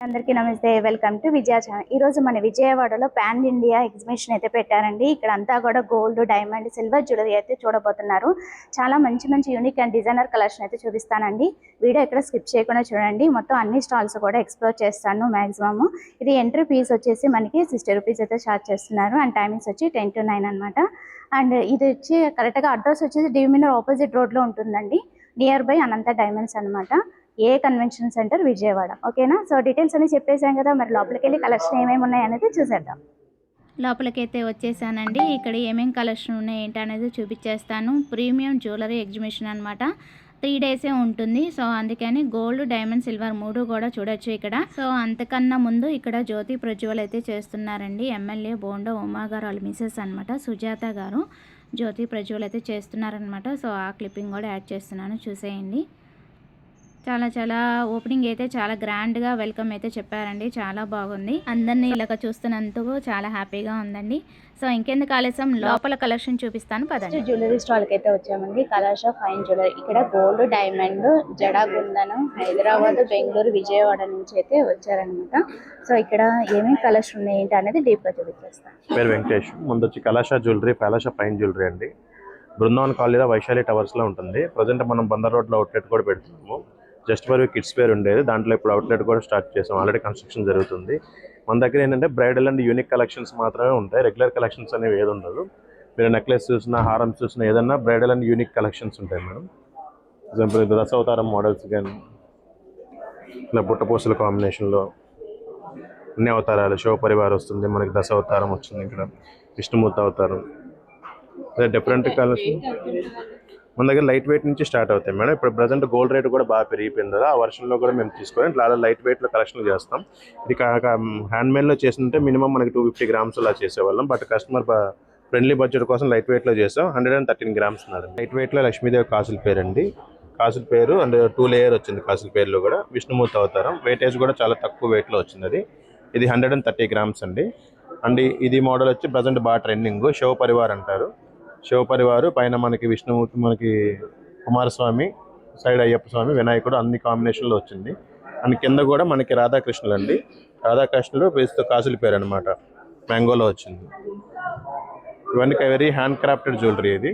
అందరికీ నమస్తే, welcome to Vijaya channel. ఈ రోజు మన విజయవాడలో పాన్ ఇండియా ఎగ్జిబిషన్ అయితే పెట్టారండి. ఇక్కడ అంతా కూడా గోల్డ్, డైమండ్, సిల్వర్ జ్యువెలరీ అయితే చూడబోతున్నారు. చాలా మంచి మంచి యూనిక్ అండ్ డిజైనర్ కలెక్షన్ అయితే చూపిస్తానండి. వీడియో ఎక్కడ స్కిప్ చేయకుండా చూడండి. మొత్తం అన్ని స్టాల్స్ కూడా ఎక్స్ప్లోర్ చేస్తాను మాక్సిమమ్. ఇది ఎంట్రీ ఫీజ్ వచ్చేసి మనకి 60 రూపీస్ అయితే ఛార్జ్ చేస్తున్నారు. అండ్ టైమింగ్స్ వచ్చి 10 to 9 అనమాట. అండ్ ఇది వచ్చి కరెక్ట్గా అడ్రస్ వచ్చేసి డివిమినర్ ఆపోజిట్ రోడ్లో ఉంటుందండి. నియర్ బై అనంత డైమండ్స్ అనమాట. ఏ కన్వెన్షన్ సెంటర్, విజయవాడ. ఓకేనా? సో డీటెయిల్స్ అన్ని చెప్పేసాం కదా, మరి లోపలికి వెళ్ళి కలెక్షన్ ఏమేమి ఉన్నాయి అనేది చూసేద్దాం. లోపలికైతే వచ్చేసానండి. ఇక్కడ ఏమేమి కలెక్షన్ ఉన్నాయి ఏంటి అనేది చూపించేస్తాను. ప్రీమియం జ్యువెలరీ ఎగ్జిబిషన్ అనమాట. 3 డేసే ఉంటుంది. సో అందుకని గోల్డ్, డైమండ్, సిల్వర్ 3 కూడా చూడొచ్చు ఇక్కడ. సో అంతకన్నా ముందు ఇక్కడ జ్యోతి ప్రజ్వల్ అయితే చేస్తున్నారండి. ఎమ్మెల్యే బోండా ఉమా గారు వాళ్ళ మిసెస్ అనమాట, సుజాత గారు జ్యోతి ప్రజ్వల్ అయితే చేస్తున్నారనమాట. సో ఆ క్లిప్పింగ్ కూడా యాడ్ చేస్తున్నాను, చూసేయండి. చాలా ఓపెనింగ్ అయితే చాలా గ్రాండ్గా వెల్కమ్ అయితే చెప్పారండి. చాలా బాగుంది. అందరినీ ఇలాగ చూస్తున్నందుకు చాలా హ్యాపీగా ఉందండి. సో ఇంకెందుకు ఆలస్యం, లోపల కలెక్షన్ చూపిస్తాను పదండి. జ్యువెలరీ స్టాల్కి అయితే వచ్చామండి. కలాష ఫైన్ జ్యువెలరీ. ఇక్కడ గోల్డ్, డైమండ్, జడాగుందను హైదరాబాద్, బెంగళూరు, విజయవాడ నుంచి అయితే వచ్చారనమాట. సో ఇక్కడ ఏమేమి కలెక్షన్ ఉన్నాయి ఏంటి అనేది డీప్గా చూపించేస్తాను. పేరు వెంకటేష్. ముందు వచ్చి కలాష జ్యువెలరీ, కలాష ఫైన్ జ్యువెలరీ అండి. బృందావన్ కాలనీలో వైశాలి టవర్స్లో ఉంటుంది. ప్రజెంట్ మనం బందర్ రోడ్లో అవుట్లెట్ కూడా పెడుతున్నాము. జస్ట్ ఫర్ కిడ్స్ వేర్ ఉండేది, దాంట్లో ఇప్పుడు అవుట్లెట్ కూడా స్టార్ట్ చేసాం. ఆల్రెడీ కన్స్ట్రక్షన్ జరుగుతుంది. మన దగ్గర ఏంటంటే బ్రైడల్ అండ్ యూనిక్ కలెక్షన్స్ మాత్రమే ఉంటాయి. రెగ్యులర్ కలెక్షన్స్ అనేవి ఏది ఉండదు. మీరు నెక్లెస్ చూసినా, హారం చూసినా, ఏదన్నా బ్రైడల్ అండ్ యూనిక్ కలెక్షన్స్ ఉంటాయి మేడం. ఎగ్జాంపుల్ దశావతారం మోడల్స్ కానీ, ఇలా బుట్టపూసల కాంబినేషన్లో అన్ని అవతారాలు. శివ పరివార్ వస్తుంది మనకి, దశావతారం వచ్చింది, ఇక్కడ విష్ణుమూర్తి అవతారం, అదే డిఫరెంట్ కలర్స్. మన దగ్గర లైట్ వెయిట్ నుంచి స్టార్ట్ అవుతాయి మేడం. ఇప్పుడు ప్రజెంట్ గోల్డ్ రేట్ కూడా బాగా పెరిగిపోయింది కదా, ఆ వర్షన్లో కూడా మేము తీసుకొని ఇట్లా లైట్ వెయిట్లో కలెక్షన్ చేస్తాం. ఇది హ్యాండ్మేడ్లో చేస్తుంటే మినిమం మనకి 250 గ్రామ్స్ అలా చేసేవాళ్ళం. బట్ కస్టమర్ ఫ్రెండ్లీ బడ్జెట్ కోసం లైట్ వెయిట్లో చేస్తాం. 113 గ్రామ్స్ ఉన్నారు. లైట్ వెయిట్లో లక్ష్మీదేవి కాసుల పేరు అండి. కాసుల పేరు అండ్ 2 లేయర్ వచ్చింది. కాసుల పేరులో కూడా విష్ణుమూర్తి అవతారం. వెయిటేజ్ కూడా చాలా తక్కువ వెయిట్లో వచ్చింది. అది ఇది 130 గ్రామ్స్ అండి. అండ్ ఇది మోడల్ వచ్చి ప్రజెంట్ బాగా ట్రెండింగ్, శివ పరివార్ అంటారు. శివ పరివారు పైన మనకి విష్ణుమూర్తి, మనకి కుమారస్వామి, సైడ్ అయ్యప్ప స్వామి, వినాయకుడు అన్ని కాంబినేషన్లో వచ్చింది. అండ్ కింద కూడా మనకి రాధాకృష్ణులు అండి. రాధాకృష్ణులు బేస్తో కాసుల పేరు అనమాట, మ్యాంగోలో వచ్చింది. ఇవన్నీ వెరీ హ్యాండ్ క్రాఫ్టెడ్ జ్యువెలరీ.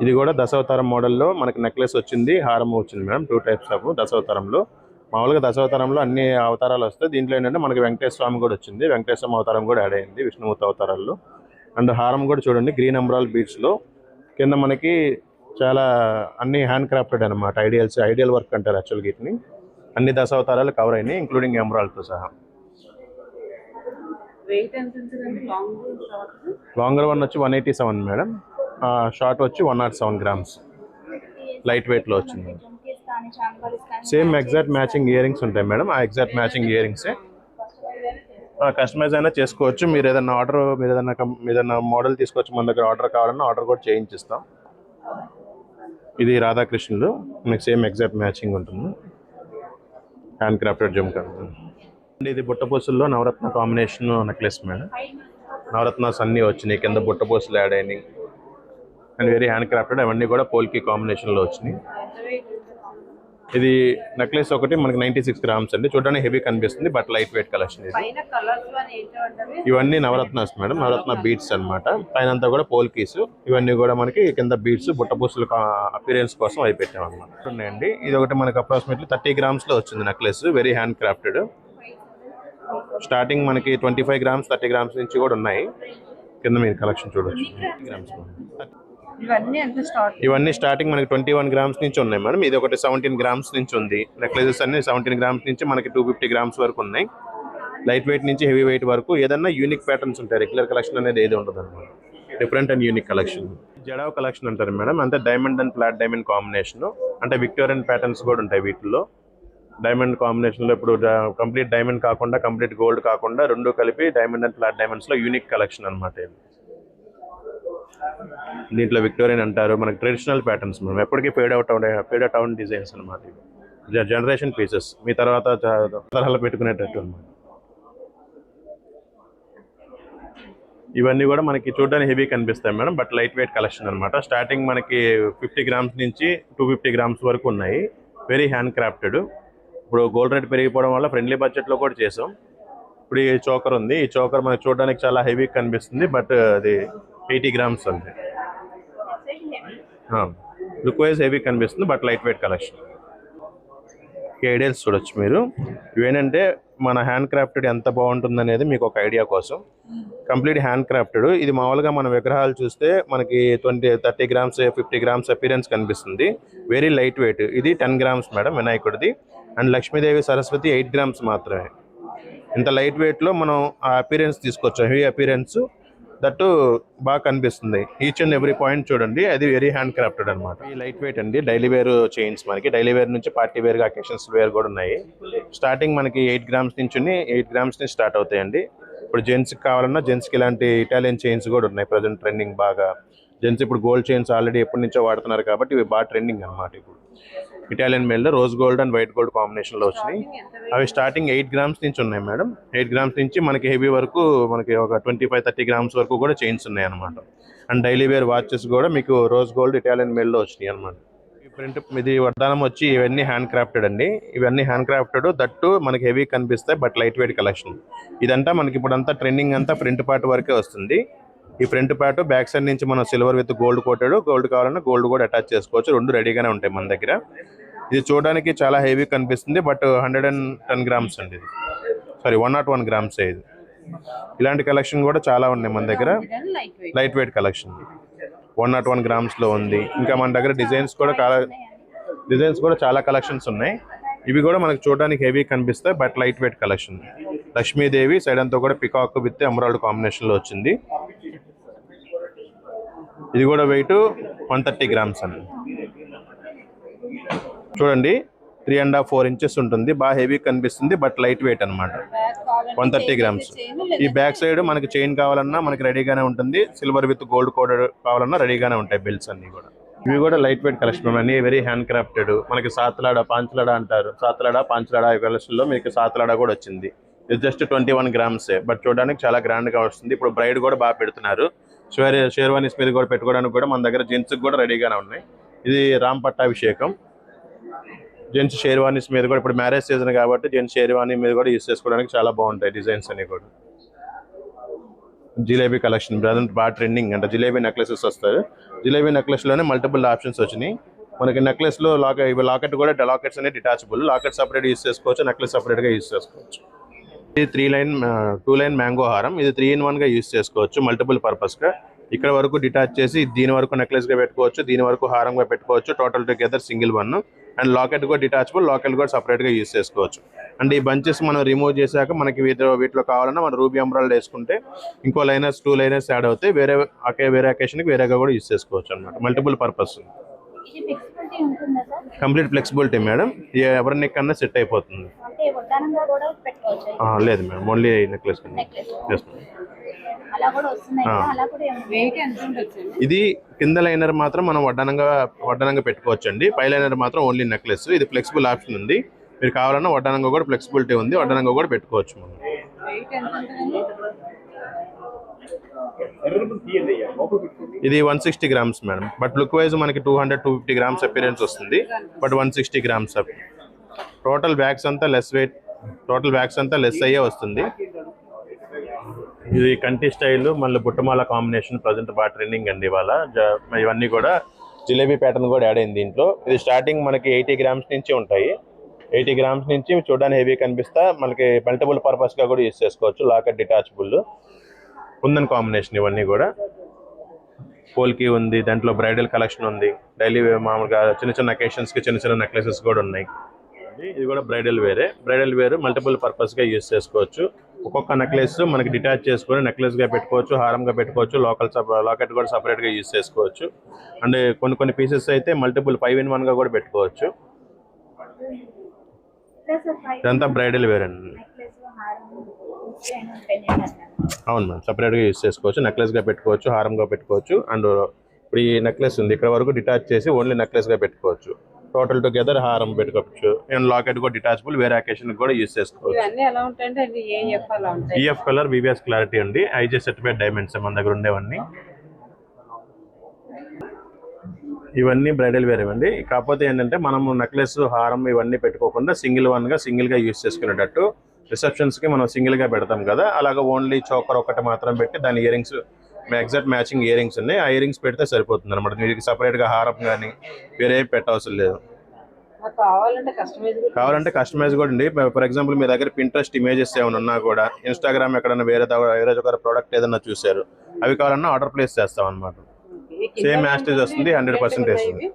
ఇది కూడా దశావతారం మోడల్లో మనకి నెక్లెస్ వచ్చింది, హారం వచ్చింది మేడం. 2 types of దశావతారంలో. మామూలుగా దశావతారంలో అన్ని అవతారాలు వస్తాయి. దీంట్లో ఏంటంటే మనకి వెంకటేశ్వర స్వామి కూడా వచ్చింది, వెంకటేశ్వర అవతారం కూడా యాడ్ అయింది విష్ణుమూర్తి అవతారాల్లో. అండ్ హారం కూడా చూడండి, గ్రీన్ ఎంబ్రాయిడరీ బీడ్స్లో. కింద మనకి చాలా అన్ని హ్యాండ్ క్రాఫ్టెడ్ అనమాట. ఐడియల్ వర్క్ అంటారు యాక్చువల్గా వీటిని. అన్ని దశావతారాలు కవర్ అయినాయి, ఇంక్లూడింగ్ ఎంబ్రాయిడరీతో సహా. లాంగర్ వన్ వచ్చి 187 మేడం. షార్ట్ వచ్చి 107 గ్రామ్స్ లైట్ వెయిట్లో వచ్చింది. Same exact matching ear rings ఉంటాయి మేడం. ఆ ఎగ్జాక్ట్ మ్యాచింగ్ ఇయర్ రింగ్సే. కస్టమైజ్ అయినా చేసుకోవచ్చు. మీరు ఏదైనా మోడల్ తీసుకోవచ్చు. మన దగ్గర ఆర్డర్ కావాలన్నా ఆర్డర్ కూడా చేయించిస్తాం. ఇది రాధాకృష్ణులు, మనకి సేమ్ ఎగ్జాక్ట్ మ్యాచింగ్ ఉంటుంది. Hand crafted jhumka. ఇది బుట్టపూసల్లో నవరత్న కాంబినేషన్ నెక్లెస్ మేడం. నవరత్నాస్ అన్నీ వచ్చినాయి, కింద బుట్టపూసలు యాడ్ అయినాయి. And very hand crafted. అవన్నీ కూడా పోల్కి కాంబినేషన్లో వచ్చినాయి. ఇది నెక్లెస్ ఒకటి మనకి 96 గ్రామ్స్ అండి. చూడడానికి హెవీ కనిపిస్తుంది, బట్ లైట్ వెయిట్ కలెక్షన్. ఇది ఇవన్నీ నవరత్నాస్ మేడం, నవరత్న బీడ్స్ అనమాట. పైన అంతా కూడా పోల్కీస్. ఇవన్నీ కూడా మనకి కింద బీడ్స్ బుట్టపూసలు అపీరియన్స్ కోసం అవి పెట్టాం అనమాట. ఉన్నాయండి. ఇది ఒకటి మనకి అప్రాక్సిమేట్లీ 30 గ్రామ్స్లో వచ్చింది necklace, very hand crafted. Starting మనకి 25 గ్రామ్స్ 30 గ్రామ్స్ నుంచి కూడా ఉన్నాయి. కింద మీరు కలెక్షన్ చూడవచ్చు. ఇవన్నీ స్టార్టింగ్ మనకి 21 గ్రామ్స్ నుంచి ఉన్నాయి మేడం. ఇది ఒకటి 17 గ్రామ్స్ నుంచి ఉంది. నెక్లెసెస్ అన్ని 17 గ్రామ్స్ నుంచి మనకి 250 గ్రామ్స్ వరకు ఉన్నాయి. లైట్ వెయిట్ నుంచి హెవీ వెయిట్ వరకు. ఏదన్నా యూనిక్ ప్యాటర్న్స్ ఉంటాయి. రెగ్యులర్ కలెక్షన్ అనేది ఏది ఉండదు అనమాట. Different and unique collection. Jadau collection అంటారు మేడం. అంటే diamond and flat diamond combination. అంటే విక్టోరియన్ ప్యాటర్న్స్ కూడా ఉంటాయి వీటిల్లో. డైమండ్ కాంబినేషన్లో ఇప్పుడు కంప్లీట్ డైమండ్ కాకుండా, కంప్లీట్ గోల్డ్ కాకుండా, రెండు కలిపి డైమండ్ అండ్ ఫ్లాట్ డైమండ్స్లో యూనిక్ కలెక్షన్ అనమాట. దీంట్లో విక్టోరియన్ అంటారు. మనకి ట్రెడిషనల్ ప్యాటర్న్స్ మనం ఎప్పటికీ ఫేడ్ అవుట్ అవున్ డిజైన్స్ అనమాట. జనరేషన్ పీసెస్ మీ తర్వాత తరహాలో పెట్టుకునేటట్టు అనమాట. ఇవన్నీ కూడా మనకి చూడడానికి హెవీ కనిపిస్తాయి madam, but light weight collection అనమాట. స్టార్టింగ్ మనకి 50 గ్రామ్స్ నుంచి 250 గ్రామ్స్ వరకు ఉన్నాయి. Very hand crafted. ఇప్పుడు గోల్డ్ రేట్ పెరిగిపోవడం వల్ల ఫ్రెండ్లీ బడ్జెట్లో కూడా చేసాం. ఇప్పుడు ఈ చోకర్ ఉంది, ఈ చోకర్ మనకు చూడడానికి చాలా హెవీ కనిపిస్తుంది, బట్ అది 80 గ్రామ్స్ ఉంది. లుక్ వైజ్ హెవీ కనిపిస్తుంది, but light weight collection. Ideas చూడొచ్చు మీరు. ఇవేంటంటే మన హ్యాండ్ క్రాఫ్టెడ్ ఎంత బాగుంటుంది అనేది మీకు ఒక ఐడియా కోసం. Complete handcrafted. ఇది మామూలుగా మన విగ్రహాలు చూస్తే మనకి 30 గ్రామ్స్ 50 గ్రామ్స్ అపీరెన్స్ కనిపిస్తుంది. Very light weight. ఇది 10 గ్రామ్స్ మేడం వినాయకుడిది. అండ్ లక్ష్మీదేవి సరస్వతి 8 గ్రామ్స్ మాత్రమే. ఇంత లైట్ వెయిట్లో మనం ఆ అపీరెన్స్ తీసుకొచ్చాం, హెవీ అపీరెన్స్, దట్టు బాగా కనిపిస్తుంది. ఈచ్ అండ్ ఎవ్రీ పాయింట్ చూడండి, అది వెరీ హ్యాండ్ క్రాఫ్టెడ్ అనమాట. ఈ లైట్ వెయిట్ అండి. డైలీ వేర్ చైన్స్, మనకి డైలీ వేర్ నుంచి పార్టీ వేర్గా అకేషన్స్ వేర్ కూడా ఉన్నాయి. స్టార్టింగ్ మనకి 8 గ్రామ్స్ నుంచి స్టార్ట్ అవుతాయండి. ఇప్పుడు జెంట్స్కి కావాలన్నా జెంట్స్కి ఇలాంటి ఇటాలియన్ చైన్స్ కూడా ఉన్నాయి. ప్రజెంట్ ట్రెండింగ్ బాగా. జెంట్స్ ఇప్పుడు గోల్డ్ చైన్స్ ఆల్రెడీ ఎప్పటి నుంచో వాడుతున్నారు కాబట్టి ఇవి బాగా ట్రెండింగ్ అనమాట. ఇప్పుడు ఇటాలియన్ మేల్లో rose gold and white gold కాంబినేషన్లో వచ్చినాయి. అవి స్టార్టింగ్ 8 గ్రామ్స్ నుంచి ఉన్నాయి మేడం. 8 గ్రామ్స్ నుంచి మనకి హెవీ వరకు మనకి ఒక 25-30 గ్రామ్స్ వరకు కూడా చైన్స్ ఉన్నాయి అనమాట. అండ్ డైలీ వేర్ వాచెస్ కూడా మీకు రోజ్ గోల్డ్ ఇటాలియన్ మేల్లో వచ్చినాయి అనమాట. ఈ ప్రింట్ ఇది వడ్డానం వచ్చి ఇవన్నీ హ్యాండ్ క్రాఫ్టెడ్ అండి. ఇవన్నీ హ్యాండ్ క్రాఫ్టెడ్, దట్టు మనకి హెవీ కనిపిస్తాయి, బట్ లైట్ వెయిట్ కలెక్షన్. ఇదంతా మనకి ఇప్పుడంతా ట్రెండింగ్ అంతా ప్రింట్ పార్ట్ వరకే వస్తుంది. ఈ ఫ్రంట్ పార్ట్ బ్యాక్ సైడ్ నుంచి మనం silver with gold coated, gold కావాలన్నా గోల్డ్ కూడా అటాచ్ చేసుకోవచ్చు. రెండు రెడీగానే ఉంటాయి మన దగ్గర. ఇది చూడడానికి చాలా హెవీ కనిపిస్తుంది, బట్ 110 గ్రామ్స్ అండి. ఇది 101 గ్రామ్స్ ఇది. ఇలాంటి కలెక్షన్ కూడా చాలా ఉన్నాయి మన దగ్గర. లైట్ వెయిట్ కలెక్షన్ 101 గ్రామ్స్లో ఉంది. ఇంకా మన దగ్గర డిజైన్స్ కూడా చాలా కలెక్షన్స్ ఉన్నాయి. ఇవి కూడా మనకు చూడడానికి హెవీ కనిపిస్తాయి, but light weight collection. Lakshmidevi side అంతా కూడా పికాక్ విత్ ఎమరాల్డ్ కాంబినేషన్లో వచ్చింది. ఇది కూడా వెయిట్ 130 గ్రామ్స్ అండి. చూడండి 3.5-4 ఇంచెస్ ఉంటుంది. బాగా హెవీ కనిపిస్తుంది, బట్ లైట్ వెయిట్ అనమాట. 130 గ్రామ్స్. ఈ బ్యాక్ సైడ్ మనకి చైన్ కావాలన్నా మనకి రెడీగానే ఉంటుంది. సిల్వర్ విత్ గోల్డ్ కోడెడ్ కావాలన్నా రెడీగానే ఉంటాయి బెల్ట్స్ అన్ని కూడా. ఇవి కూడా లైట్ వెయిట్ కలెక్షన్ అన్ని వెరీ హ్యాండ్ క్రాఫ్టెడ్. మనకి సాతలాడ, పాంచలాడ అంటారు. పాంచలాడ ఈ కలెక్షన్లో మీకు సాతలాడ కూడా వచ్చింది. ఇది జస్ట్ 21 గ్రామ్సే, బట్ చూడడానికి చాలా గ్రాండ్గా వస్తుంది. ఇప్పుడు బ్రైడ్ కూడా బాగా పెడుతున్నారు. షేర్వానీస్ మీద కూడా పెట్టుకోవడానికి కూడా మన దగ్గర జెంట్స్కి కూడా రెడీగానే ఉన్నాయి. ఇది రామ్ పట్టాభిషేకం. జెంట్స్ షేర్వానీస్ మీద కూడా ఇప్పుడు మ్యారేజ్ సీజన్ కాబట్టి జెంట్స్ షేర్వానీ మీద కూడా యూస్ చేసుకోవడానికి చాలా బాగుంటాయి డిజైన్స్ అన్ని కూడా. జిలేబీ కలెక్షన్ ప్రజెంట్ బాగా ట్రెండింగ్ అంటే జిలేబీ నెక్లెసెస్ వస్తాయి. జిలేబీ నెక్లెస్లోనే మల్టిపుల్ ఆప్షన్స్ వచ్చినాయి మనకి. నెక్లెస్లో లాకెట్ కూడా లాకెట్స్ అనేది డిటాచబుల్. లాకెట్ సపరేట్ యూస్ చేసుకోవచ్చు, నెక్లెస్ సపరేట్గా యూస్ చేసుకోవచ్చు. ఇది 2 లైన్ మ్యాంగో హారం. ఇది 3-in-1గా యూస్ చేసుకోవచ్చు మల్టిపుల్ పర్పస్గా. ఇక్కడ వరకు డిటాచ్ చేసి దీని వరకు నెక్లెస్గా పెట్టుకోవచ్చు, దీని వరకు హారంగా పెట్టుకోవచ్చు. Total together single one. And locket కూడా డిటాచబుల్, లాకెట్ కూడా సపరేట్గా యూస్ చేసుకోవచ్చు. అండ్ ఈ బంచెస్ మనం రిమూవ్ చేశాక మనకి వీటిలో కావాలన్నా మనం రూబీ ఎమరాల్డ్ వేసుకుంటే ఇంకో లైనర్స్ 2 లైనర్స్ యాడ్ అవుతాయి. వేరే అకేషన్కి వేరేగా కూడా యూస్ చేసుకోవచ్చు అనమాట. Multiple purpose. Complete flexibility madam. ఎవరి కన్నా సెట్ అయిపోతుంది. లేదు మేడం, ఓన్లీ నెక్లెస్. ఇది కింద లైనర్ మాత్రం మనం వడ్డానంగా పెట్టుకోవచ్చు అండి. పై లైనర్ మాత్రం ఓన్లీ నెక్లెస్. ఇది ఫ్లెక్సిబుల్ ఆప్షన్ ఉంది. మీరు కావాలన్నా వడ్డానంగా కూడా ఫ్లెక్సిబిలిటీ ఉంది, వడ్డానంగా కూడా పెట్టుకోవచ్చు మనం. ఇది 160 grams madam, but look wise మనకి 200-250 గ్రామ్స్ అపీరెన్స్ వస్తుంది, బట్ 160 గ్రామ్స్. టోటల్ బ్యాగ్స్ అంతా లెస్ అయ్యే వస్తుంది. ఇది కంటి స్టైల్ మళ్ళీ బుట్టమాల కాంబినేషన్ ప్రజెంట్ బాగా ట్రెండింగ్ అండి ఇవాళ. ఇవన్నీ కూడా జిలేబీ ప్యాటర్న్ కూడా యాడ్ అయింది దీంట్లో. ఇది స్టార్టింగ్ మనకి 80 గ్రామ్స్ నుంచి ఉంటాయి. 80 గ్రామ్స్ నుంచి చూడడానికి హెవీ కనిపిస్తా మనకి మల్టిపుల్ పర్పస్గా కూడా యూస్ చేసుకోవచ్చు. లాకెట్ డిటాచబుల్ ఉందని కాంబినేషన్. ఇవన్నీ కూడా పోల్కి ఉంది, దాంట్లో బ్రైడల్ కలెక్షన్ ఉంది. డైలీ మామూలుగా చిన్న అకేషన్స్కి చిన్న నెక్లెసెస్ కూడా ఉన్నాయి. ఇది కూడా బ్రైడల్ వేర్ మల్టిపుల్ పర్పస్గా యూస్ చేసుకోవచ్చు. ఒక్కొక్క నెక్లెస్ మనకి డిటాచ్ చేసుకొని నెక్లెస్గా పెట్టుకోవచ్చు, హారంగా పెట్టుకోవచ్చు, లాకెట్ కూడా సపరేట్గా యూస్ చేసుకోవచ్చు. అండ్ కొన్ని పీసెస్ అయితే మల్టిపుల్ 5-in-1గా కూడా పెట్టుకోవచ్చు. ఇదంతా బ్రైడల్ వేర్ అండి. అవును మ్యామ్, సపరేట్గా యూస్ చేసుకోవచ్చు. నెక్లెస్గా పెట్టుకోవచ్చు, హారంగా పెట్టుకోవచ్చు. అండ్ ఇప్పుడు ఈ నెక్లెస్ ఉంది, ఇక్కడ వరకు డిటాచ్ చేసి ఓన్లీ నెక్లెస్గా పెట్టుకోవచ్చు. టోటల్ టుగెదర్ హారం పెట్టుకోవచ్చు. అండ్ లాకెట్ కూడా డిటాచబుల్, వేరే అకేషన్ కూడా యూస్ చేసుకోవచ్చు. ఈఎఫ్ కలర్ వివిఎస్ క్లారిటీ ఉంది. ఐజీ సర్టిఫైడ్ డైమండ్స్ మన దగ్గర ఉండేవన్నీ. ఇవన్నీ బ్రైడల్ వేర్ ఇవ్వండి. కాకపోతే ఏంటంటే మనము నెక్లెస్, హారం ఇవన్నీ పెట్టుకోకుండా సింగిల్గా యూస్ చేసుకునేటట్టు రిసెప్షన్స్కి మనం సింగిల్గా పెడతాం కదా, అలాగ ఓన్లీ చోకర్ ఒకటి మాత్రం పెట్టి దాని ఇయరింగ్స్ ఎగ్జాక్ట్ మ్యాచింగ్ ఇయరింగ్స్ ఉన్నాయి, ఆ ఇయరింగ్స్ పెడితే సరిపోతుంది అనమాట. మీకు సపరేట్గా హారం కానీ వేరే పెట్టవసరం లేదు. కావాలంటే కస్టమైజ్ కూడా ఉంది. ఫర్ ఎగ్జాంపుల్ మీ దగ్గర పింట్రెస్ట్ ఇమేజెస్ ఏమైనా ఉన్నా కూడా, ఇన్స్టాగ్రామ్ ఎక్కడైనా వేరే ఒక ప్రోడక్ట్ ఏదైనా చూసారు, అవి కావాలన్నా ఆర్డర్ ప్లేస్ చేస్తాం అనమాట. సేమ్ యాస్టేజ్ వస్తుంది, 100% వస్తుంది.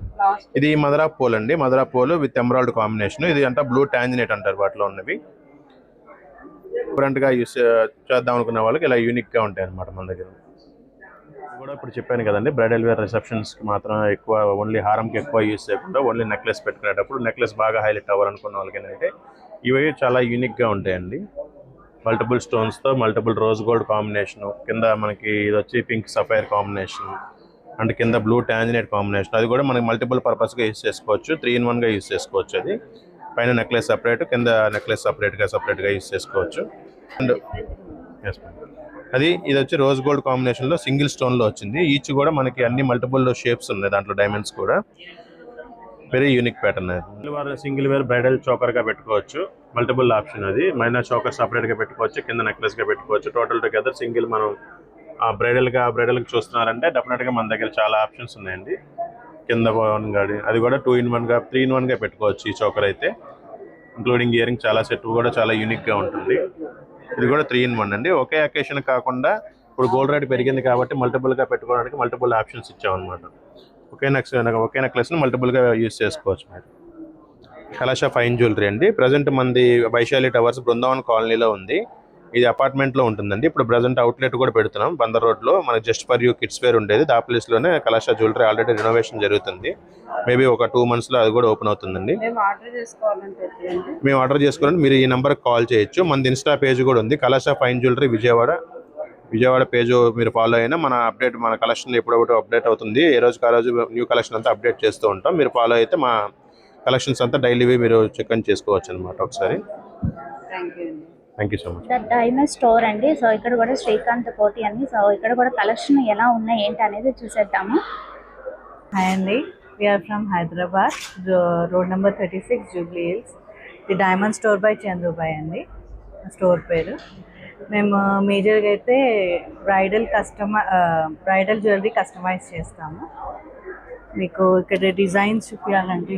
ఇది మదరా పోల్ అండి, మదరా పోల్ విత్ ఎమరాల్డ్ కాంబినేషన్. ఇది అంతా బ్లూ టాంజినేట్ అంటారు వాటిలో ఉన్నవి. డిఫరెంట్ గా యూస్ చేద్దాం అనుకున్న వాళ్ళకి ఇలా యూనిక్ గా ఉంటాయి అనమాట మన దగ్గర. కూడా ఇప్పుడు చెప్పాను కదండి, బ్రైడల్ వేర్ రిసెప్షన్స్ కి మాత్రం ఎక్కువ, ఓన్లీ హారంకి ఎక్కువ యూస్ చేయకుండా ఓన్లీ నెక్లెస్ పెట్టుకునేటప్పుడు నెక్లెస్ బాగా హైలైట్ అవ్వాలనుకున్న వాళ్ళకి ఏంటంటే ఇవి చాలా యూనిక్ గా ఉంటాయండి. మల్టిపుల్ స్టోన్స్ తో మల్టిపుల్ రోజ్ గోల్డ్ కాంబినేషన్, కింద మనకి ఇది వచ్చి పింక్ సఫైర్ కాంబినేషన్ అండ్ కింద బ్లూ టాంజినేట్ కాంబినేషన్. అది కూడా మనకి మల్టిపుల్ పర్పస్ గా యూస్ చేసుకోవచ్చు, 3-in-1 గా యూస్ చేసుకోవచ్చు. అది పైన నెక్లెస్ సపరేట్, కింద నెక్లెస్ సపరేట్ గా యూస్ చేసుకోవచ్చు. అండ్ ఇది వచ్చి రోజ్ గోల్డ్ కాంబినేషన్ లో సింగిల్ స్టోన్ లో వచ్చింది. ఈచ్ కూడా మనకి అన్ని మల్టిపుల్ షేప్స్ ఉన్నాయి దాంట్లో, డైమండ్స్ కూడా. Very unique pattern. Single wear bridal choker గా పెట్టుకోవచ్చు, మల్టిపుల్ ఆప్షన్. అది మైనా చోకర్ సపరేట్ గా పెట్టుకోవచ్చు, కింద నెక్లెస్ గా పెట్టుకోవచ్చు. టోటల్ టుగెదర్ సింగిల్ మనం బ్రైడల్ గా చూస్తున్నారంటే డెఫినెట్ గా మన దగ్గర చాలా ఆప్షన్స్ ఉన్నాయండి. కింద గాడి అది కూడా 2-in-1 గా 3-in-1 గా పెట్టుకోవచ్చు. ఈ చోకర్ అయితే ఇంక్లూడింగ్ ఇయరింగ్ చాలా సెట్ కూడా చాలా యూనిక్ గా ఉంటుంది. ఇది కూడా 3-in-1 అండి. ఒకే అకేషన్ కాకుండా ఇప్పుడు గోల్డ్ రేట్ పెరిగింది కాబట్టి మల్టిపుల్ గా పెట్టుకోవడానికి మల్టిపుల్ ఆప్షన్స్ ఇచ్చామన్నమాట. ఒకే నెక్లెస్ ని మల్టిపుల్ గా యూస్ చేసుకోవచ్చు మీరు. కలశ ఫైన్ జ్యువెలరీ అండి. ప్రజెంట్ మంది వైశాలి టవర్స్ బృందావన్ కాలనీలో ఉంది. ఇది అపార్ట్మెంట్ లో ఉంటుందండి. ఇప్పుడు ప్రజెంట్ అవుట్లెట్ కూడా పెడుతున్నాం బందర్ రోడ్ లో. మనకి just for you kids wear ఉండేది, ఆ ప్లేస్ లోనే కలశ జ్యువెలరీ ఆల్రెడీ రెనోవేషన్ జరుగుతుంది. మేబీ ఒక 2 months లో అది కూడా ఓపెన్ అవుతుందండి. మేము ఆర్డర్ చేసుకోవాలంటే మీరు ఈ నెంబర్ కాల్ చేయొచ్చు. మన ఇన్స్టా పేజ్ కూడా ఉంది, కలశ ఫైన్ జ్యువెలరీ విజయవాడ పేజ్. మీరు ఫాలో అయినా మన కలెక్షన్ ఎప్పుడొకటి అప్డేట్ అవుతుంది. ఏ రోజుకి ఆ రోజు న్యూ కలెక్షన్ అంతా అప్డేట్ చేస్తూ ఉంటాం. మీరు ఫాలో అయితే మా కలెక్షన్స్ అంతా డైలీ మీరు చెక్ అని చేసుకోవచ్చు అనమాట. ఒకసారి thank you so much. Diamond store అండి. సో ఇక్కడ కూడా శ్రీకాంత్ కోటి అండి. సో ఇక్కడ కూడా కలెక్షన్ ఎలా ఉన్నాయి ఏంటి అనేది చూసేద్దాము. హాయ్ అండి, we are from Hyderabad, road number 36 Jubilee Hills. The diamond store by Chandubhai అండి స్టోర్ పేరు. మేము మేజర్గా అయితే బ్రైడల్ జ్యువెలరీ కస్టమైజ్ చేస్తాము. మీకు ఇక్కడ డిజైన్స్ చూపించాలంటే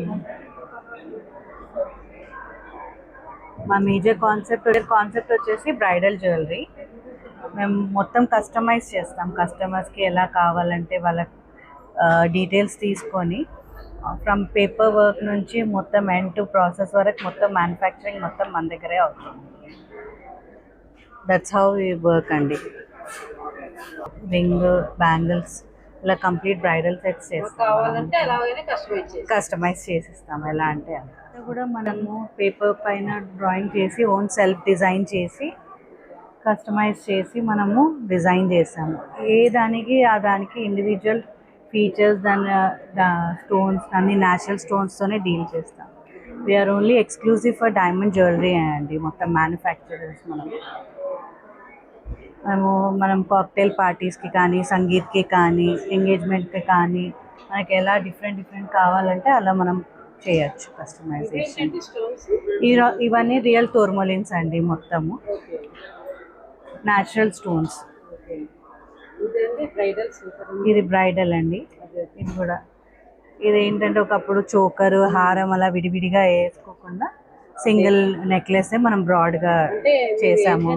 మా మేజర్ కాన్సెప్ట్ వచ్చేసి బ్రైడల్ జ్యువెలరీ. మేము మొత్తం కస్టమైజ్ చేస్తాం. కస్టమర్స్కి ఎలా కావాలంటే వాళ్ళ డీటెయిల్స్ తీసుకొని ఫ్రమ్ పేపర్ వర్క్ నుంచి మొత్తం ఎండ్ టు ప్రాసెస్ వరకు మొత్తం మ్యానుఫ్యాక్చరింగ్ మొత్తం మన దగ్గరే అవుతుంది. దట్స్ హౌ వి వర్క్ అండి. రింగ్, బ్యాంగిల్స్ ఇలా కంప్లీట్ బ్రైడల్ సెట్స్ చేస్తాం, కస్టమైజ్ చేసిస్తాం. ఎలా అంటే అలా కూడా మనము పేపర్ పైన డ్రాయింగ్ చేసి ఓన్ సెల్ఫ్ డిజైన్ చేసి కస్టమైజ్ చేసి మనము డిజైన్ చేస్తాము. ఏ దానికి ఆ దానికి ఇండివిజువల్ ఫీచర్స్, దాని స్టోన్స్ అన్ని న్యాచురల్ స్టోన్స్తోనే డీల్ చేస్తాం. We are only exclusive for diamond jewellery అండి. మొత్తం మ్యానుఫ్యాక్చరర్స్ మనం కాక్టైల్ పార్టీస్కి కానీ, సంగీత్కి కానీ, ఎంగేజ్మెంట్కి కానీ మనకి ఎలా డిఫరెంట్ కావాలంటే అలా మనం చేయొచ్చు కస్టమైజేషన్. ఇవన్నీ రియల్ టోర్మోలిన్స్ అండి, మొత్తము న్యాచురల్ స్టోన్స్. ఇది బ్రైడల్ అండి. ఇది కూడా ఇది ఏంటంటే ఒకప్పుడు చోకరు, హారం అలా విడివిడిగా వేసుకోకుండా సింగిల్ నెక్లెస్ మనం బ్రాడ్గా చేసాము.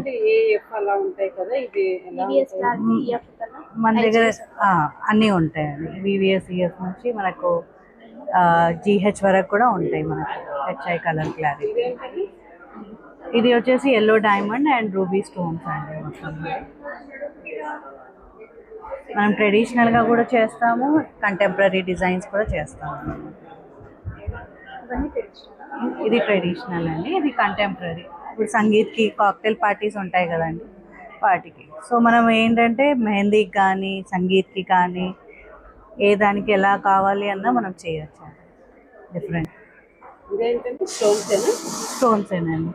మన దగ్గర అన్నీ ఉంటాయండి. వివిఎస్ ఈఎస్ నుంచి మనకు GH వరకు కూడా ఉంటాయి మనకు. HI colour clarity. ఇది వచ్చేసి yellow diamond and ruby stones అండి. మొత్తం మనం ట్రెడిషనల్గా కూడా చేస్తాము, కంటెంపరీ డిజైన్స్ కూడా చేస్తాము. ఇది ట్రెడిషనల్ అండి, ఇది కంటెంపరీ. ఇప్పుడు సంగీత్కి కాక్టైల్ పార్టీస్ ఉంటాయి కదండి, వాటికి. సో మనం ఏంటంటే మెహందీకి కానీ, సంగీత్కి కానీ, ఏ దానికి ఎలా కావాలి అన్నా మనం చేయొచ్చు. డిఫరెంట్ స్టోన్స్ ఏనండి.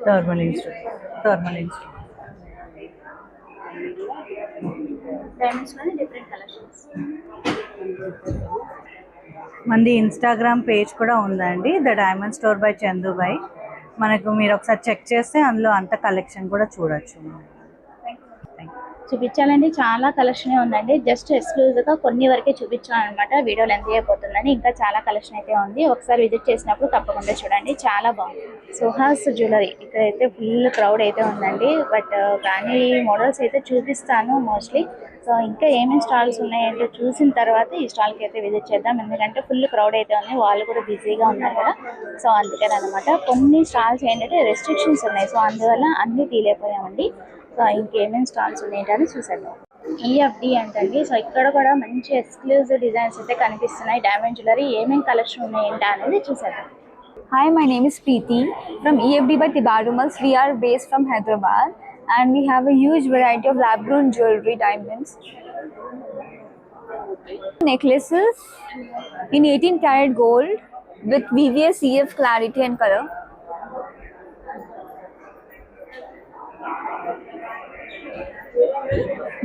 Tourmaline stone. డైమండ్స్లోనే డిఫరెంట్ కలెక్షన్స్. మనది ఇన్స్టాగ్రామ్ పేజ్ కూడా ఉందండి, the diamond store by Chandubhai. మనకు మీరు ఒకసారి చెక్ చేస్తే అందులో అంత కలెక్షన్ కూడా చూడొచ్చు. చూపించాలండి, చాలా కలెక్షన్ ఉందండి. జస్ట్ ఎక్స్క్లూజివ్గా కొన్ని వరకే చూపించాను అనమాట, వీడియో లెంత్ అయిపోతుందని. ఇంకా చాలా కలెక్షన్ అయితే ఉంది, ఒకసారి విజిట్ చేసినప్పుడు తప్పకుండా చూడండి, చాలా బాగుంది. సుహాస్ జ్యువెలరీ ఇక్కడైతే ఫుల్ క్రౌడ్ అయితే ఉందండి. బట్ కానీ మోడల్స్ అయితే చూపిస్తాను మోస్ట్లీ. సో ఇంకా ఏమేమి స్టాల్స్ ఉన్నాయంటే చూసిన తర్వాత ఈ స్టాల్కి అయితే విజిట్ చేద్దాం, ఎందుకంటే ఫుల్ క్రౌడ్ అయితే ఉంది, వాళ్ళు కూడా బిజీగా ఉన్నారు కదా. సో అందుకని అనమాట. కొన్ని స్టాల్స్ ఏంటంటే రెస్ట్రిక్షన్స్ ఉన్నాయి, సో అందువల్ల అన్నీ తీలేకపోయామండి. సో ఇంకేమేమి స్టాల్స్ ఉన్నాయంటే చూసేద్దాం. ఈఎఫ్డి అంటండి. సో ఇక్కడ కూడా మంచి ఎక్స్క్లూజివ్ డిజైన్స్ అయితే కనిపిస్తున్నాయి. డైమండ్ జ్యువెలరీ ఏమేమి కలెక్షన్ ఉన్నాయంటే అనేది చూసేద్దాం. Hi, my name is Preeti from EFD by Tibarumals. We are based from Hyderabad and we have a huge variety of lab-grown jewelry, diamonds, necklaces in 18 karat gold with VVS CF clarity and color.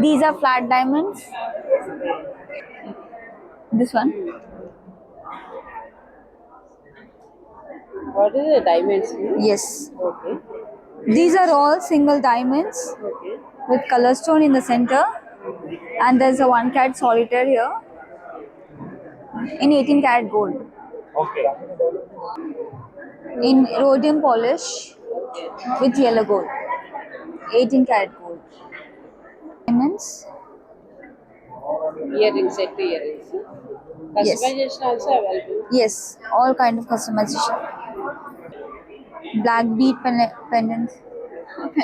These are flat diamonds. This one. What is the diamonds? Yes. Okay. These are all single diamonds with color stone in the center, and there's a 1 carat solitaire here in 18 karat gold. Okay. In rhodium polish with yellow gold, 18 karat gold. Diamonds. Earrings, set earrings. Customization also available. Yes, all kind of customization. Black bead pendants.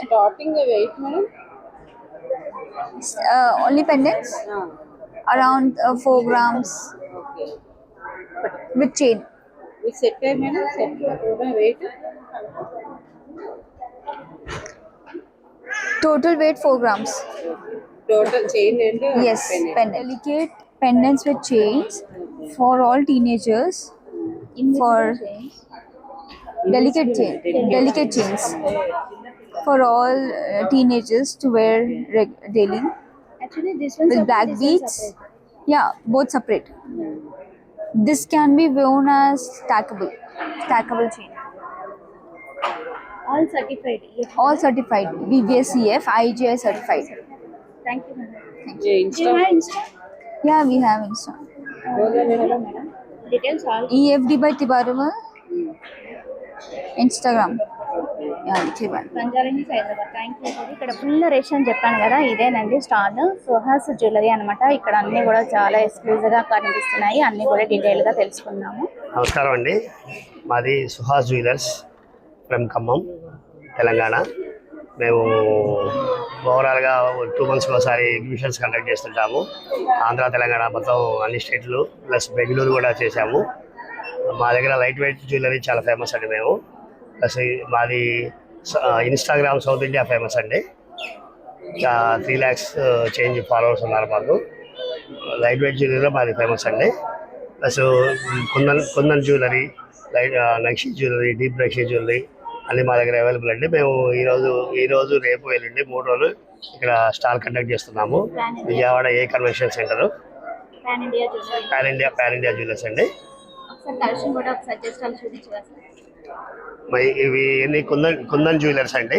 Starting the weight, madam? Only pendants around 4 grams Okay. with chain. With set madam? Set weight? Total weight 4 grams. Total chain and Yes, pendant. delicate pendants with chains for all teenagers. For delicate chains for all teenagers to wear daily Actually, this one with black beads. Yeah, both separate. This can be worn as stackable chain. all certified. Yes. All certified, BBSCF, IGI certified. Thank you, madam. Yeah, Do you Insta. have Insta? Yeah, we have Insta. Hello, madam. Details all. EFD by Tibarumal. Instagram. Yeah, Tibar. Banjara Hills Hyderabad. Thank you. ఇక్కడ full rush అని చెప్పాను కదా, ఇదేనండి stall Suhas jewellery అనమాట. ఇక్కడ అన్ని కూడా చాలా ఎక్స్క్లూజివ్గా కనిపిస్తున్నాయి, అన్ని కూడా డీటెయిల్గా తెలుసుకుందాము. నమస్కారం అండి, మాది సుహాస్ జ్యువెలర్స్ ఫ్రమ్ ఖమ్మం, తెలంగాణ. మేము ఓవరాల్గా 2 monthsకి ఒకసారి ఎగ్జిబిషన్స్ కండక్ట్ చేస్తుంటాము. ఆంధ్ర, తెలంగాణ మొత్తం అన్ని స్టేట్లు ప్లస్ బెంగళూరు కూడా చేశాము. మా దగ్గర లైట్ వెయిట్ జ్యువెలరీ చాలా ఫేమస్ అండి. మేము ప్లస్ మాది ఇన్స్టాగ్రామ్ సౌత్ ఇండియా ఫేమస్ అండి. 3 lakhs చేంజ్ ఫాలోవర్స్ ఉన్నారు మాకు. లైట్ వెయిట్ జ్యువెలరీలో మాది ఫేమస్ అండి. ప్లస్ కుందన్ జ్యువెలరీ, నక్షి జ్యువెలరీ, డీప్ నక్షి జ్యువెలరీ అన్నీ మా దగ్గర అవైలబుల్ అండి. మేము ఈరోజు రేపు వెళ్ళండి 3 రోజులు ఇక్కడ స్టాల్ కండక్ట్ చేస్తున్నాము. Vijayawada A convention centre, pan India jewellery. Pan India jewellers అండి. ఒకసారి కలెక్షన్ కూడా ఒకసారి జస్ట్ అలా చూపించగలరా? మరి ఇవి ఎన్ని కుందన్ జ్యువెలర్స్ అండి.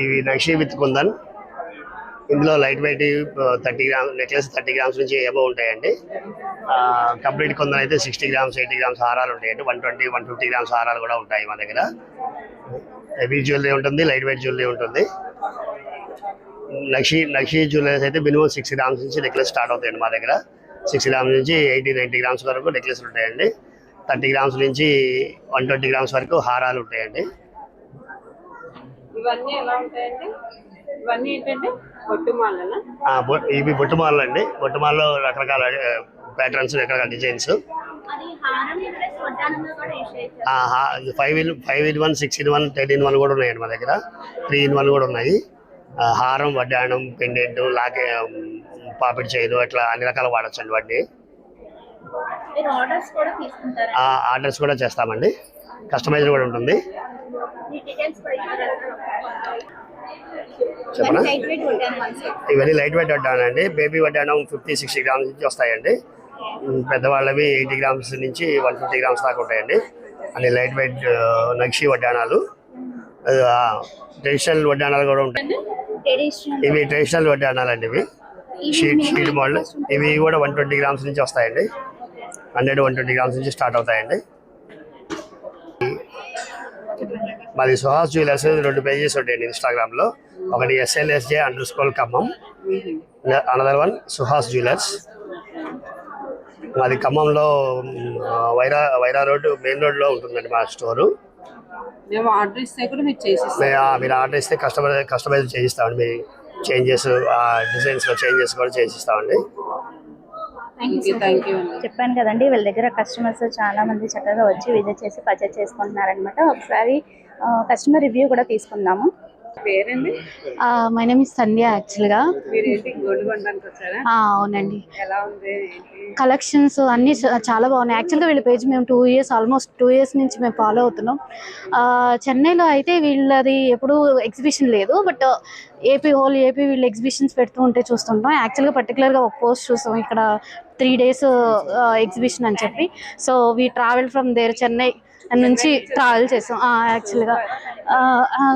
ఇవి నక్షి విత్ కుందన్. ఇందులో light weight 30 grams necklace 30 grams నుంచి ఏమో ఉంటాయండి. కంప్లీట్ కుందన్ అయితే 60 grams 80 grams హారాలు ఉంటాయండి. 120 150 grams హారాలు కూడా ఉంటాయి మా దగ్గర. హెవీ జ్యువెలరీ ఉంటుంది, లైట్ వెయిట్ జ్యువెలరీ ఉంటుంది. నక్షి జ్యువెలరీస్ అయితే మినిమం 6 grams నుంచి నెక్లెస్ స్టార్ట్ అవుతాయండి మా దగ్గర. 6 grams నుంచి 80-90 grams వరకు నెక్లెస్లు ఉంటాయండి. 30 grams నుంచి 120 grams వరకు హారాలు ఉంటాయండి. ఇవన్నీ ఎలా ఉంటాయండి? ఇవన్నీ ఏంటంటే బొట్టుమాలనా? ఇవి బొట్టుమాలలు అండి. బొట్టుమాలలో రకరకాల ప్యాటర్న్స్, రకరకాల డిజైన్స్. అది హారం ప్లస్ వడ్డానంగా కూడా యూస్ చేయొచ్చు. 5-in-1, 6-in-1, 10-in-1 కూడా ఉన్నాయండి మా దగ్గర. 3-in-1 కూడా ఉన్నాయి. హారం, వడ్డాణం, పెండెంట్, లాకే, పాపిడి చైన్, అట్లా అన్ని రకాలు వాడచ్చండి వాటిని. మీరు ఆర్డర్స్ కూడా తీసుకుంటారా? ఆర్డర్స్ కూడా చేస్తామండి. కస్టమైజర్ కూడా ఉంటుంది. ఈ డీటెయిల్స్ కూడా ఇవ్వగలరా? చెప్పనా? ఇవన్నీ లైట్ వెయిట్ వడ్డానం అండి. బేబీ వడ్డానం 50-60 గ్రామ్స్ నుంచి వస్తాయండి. పెద్దవాళ్ళవి 80 గ్రామ్స్ నుంచి 150 గ్రామ్స్ దాకా ఉంటాయండి. అన్ని లైట్ వెయిట్ నక్షి వడ్డానాలు. ట్రెడిషనల్ వడ్డానాలు కూడా ఉంటాయి. ఇవి ట్రెడిషనల్ వడ్డానాలు అండి. ఇవి షీట్ మోడల్. ఇవి కూడా 120 గ్రామ్స్ నుంచి వస్తాయండి. 100-120 గ్రామ్స్ నుంచి స్టార్ట్ అవుతాయండి. మాది సుహాస్ జ్యువెలర్స్ 2 పేజెస్ ఉంటాయండి ఇన్స్టాగ్రామ్లో. ఒకటి SLSJ_ Khammam, another one Suhas jewellers. మాది ఖమ్మంలో వైరా రోడ్ మెయిన్ రోడ్లో ఉంటుందండి మా స్టోరు. మేము ఆర్డర్ ఇస్తే కూడా మీరు చేసిస్తాం. మీరు ఆర్డర్ ఇస్తే కస్టమైజ్ చేయిస్తామండి. మీ చేంజెస్ డిజైన్స్లో చేంజెస్ కూడా చేసిస్తామండి. Thank you. చెప్పాను కదండి, వీళ్ళ దగ్గర కస్టమర్స్ చాలా మంది చక్కగా వచ్చి విజిట్ చేసి పర్చేస్ చేసుకుంటున్నారనమాట. ఒకసారి కస్టమర్ రివ్యూ కూడా తీసుకుందాము. పేరండి? మై నేమ్ ఇస్ సంధ్య యాక్చువల్గా. మీరేంటి గోల్డ్ కొనడానికి వచ్చారా? అవునండి. ఎలా ఉంది కలెక్షన్స్ అన్నీ చాలా బాగున్నాయి. యాక్చువల్గా వీళ్ళ పేజ్ మేము ఆల్మోస్ట్ 2 years నుంచి మేము ఫాలో అవుతున్నాం. చెన్నైలో అయితే వీళ్ళది ఎప్పుడు ఎగ్జిబిషన్ లేదు, బట్ ఏపీ వీళ్ళు ఎగ్జిబిషన్స్ పెడుతూ ఉంటే చూస్తుంటాం. యాక్చువల్గా పర్టికులర్గా ఒక పోస్ట్ చూసాం ఇక్కడ 3 days ఎగ్జిబిషన్ అని చెప్పి. So we travel from there, Chennai నుంచి ట్రావెల్ చేసాం యాక్చువల్గా.